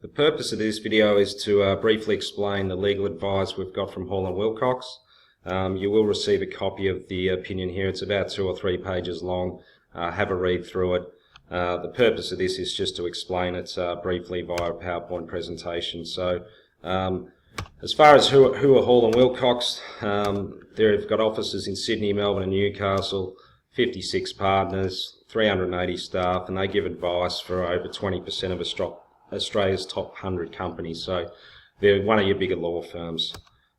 The purpose of this video is to briefly explain the legal advice we've got from Hall & Wilcox. You will receive a copy of the opinion here. It's about 2 or 3 pages long. Have a read through it. The purpose of this is just to explain it briefly via a PowerPoint presentation. So as far as who are Hall & Wilcox, they've got offices in Sydney, Melbourne and Newcastle, 56 partners, 380 staff, and they give advice for over 20% of Australia's top 100 companies, so they're one of your bigger law firms.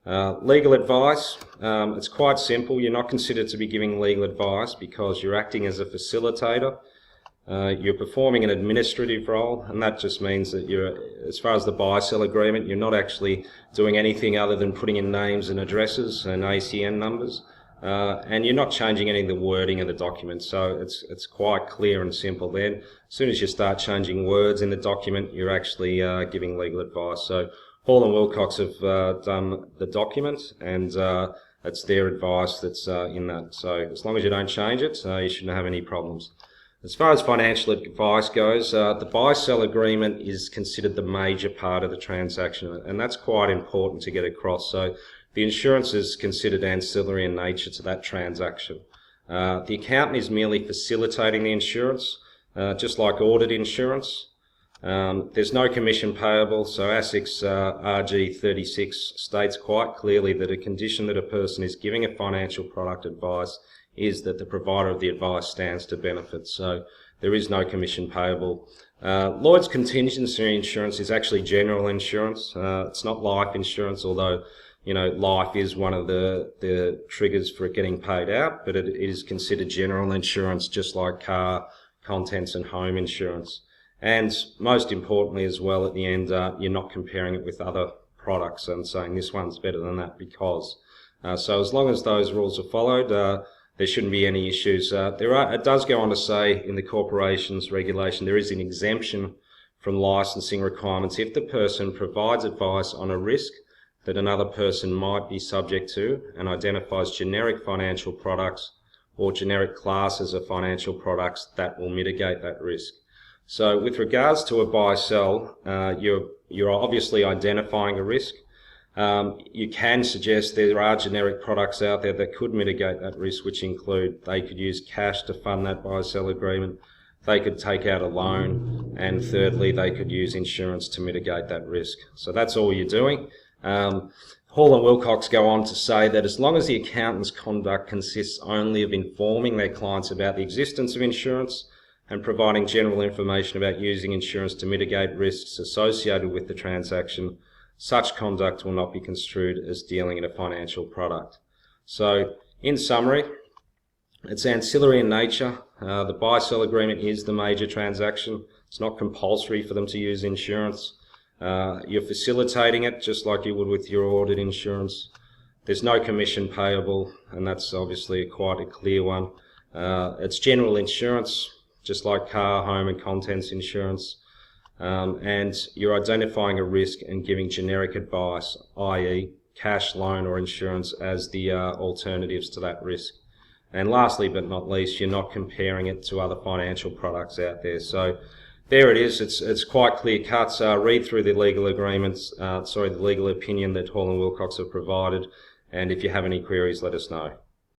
Legal advice, it's quite simple. You're not considered to be giving legal advice because you're acting as a facilitator. You're performing an administrative role, and that just means that as far as the buy-sell agreement, you're not actually doing anything other than putting in names and addresses and ACN numbers. And you're not changing any of the wording of the document, so it's quite clear and simple then. As soon as you start changing words in the document, you're actually giving legal advice. So Hall & Wilcox have done the document, and it's their advice that's in that. So as long as you don't change it, you shouldn't have any problems. As far as financial advice goes, the buy-sell agreement is considered the major part of the transaction, and that's quite important to get across. So the insurance is considered ancillary in nature to that transaction. The accountant is merely facilitating the insurance, just like audit insurance. There's no commission payable, so ASIC's RG 36 states quite clearly that a condition that a person is giving a financial product advice is that the provider of the advice stands to benefit, so there is no commission payable. Lloyd's contingency insurance is actually general insurance. It's not life insurance, although life is one of the triggers for it getting paid out, but it is considered general insurance, just like car, contents and home insurance. And most importantly as well, at the end, you're not comparing it with other products and saying this one's better than that because. So as long as those rules are followed, there shouldn't be any issues. It does go on to say in the corporations regulation there is an exemption from licensing requirements if the person provides advice on a risk that another person might be subject to and identifies generic financial products or generic classes of financial products that will mitigate that risk. So with regards to a buy-sell, you're obviously identifying a risk. You can suggest there are generic products out there that could mitigate that risk, which include they could use cash to fund that buy-sell agreement, they could take out a loan, and thirdly, they could use insurance to mitigate that risk. So that's all you're doing. Hall & Wilcox go on to say that as long as the accountant's conduct consists only of informing their clients about the existence of insurance and providing general information about using insurance to mitigate risks associated with the transaction, such conduct will not be construed as dealing in a financial product. So, in summary, it's ancillary in nature. The buy-sell agreement is the major transaction. It's not compulsory for them to use insurance. You're facilitating it just like you would with your audit insurance. There's no commission payable, and that's obviously quite a clear one. It's general insurance, just like car, home and contents insurance. And you're identifying a risk and giving generic advice, i.e. cash, loan or insurance as the alternatives to that risk. And lastly but not least, you're not comparing it to other financial products out there. So there it is. It's quite clear cut. Read through the legal agreements, the legal opinion that Hall & Wilcox have provided, and if you have any queries, let us know.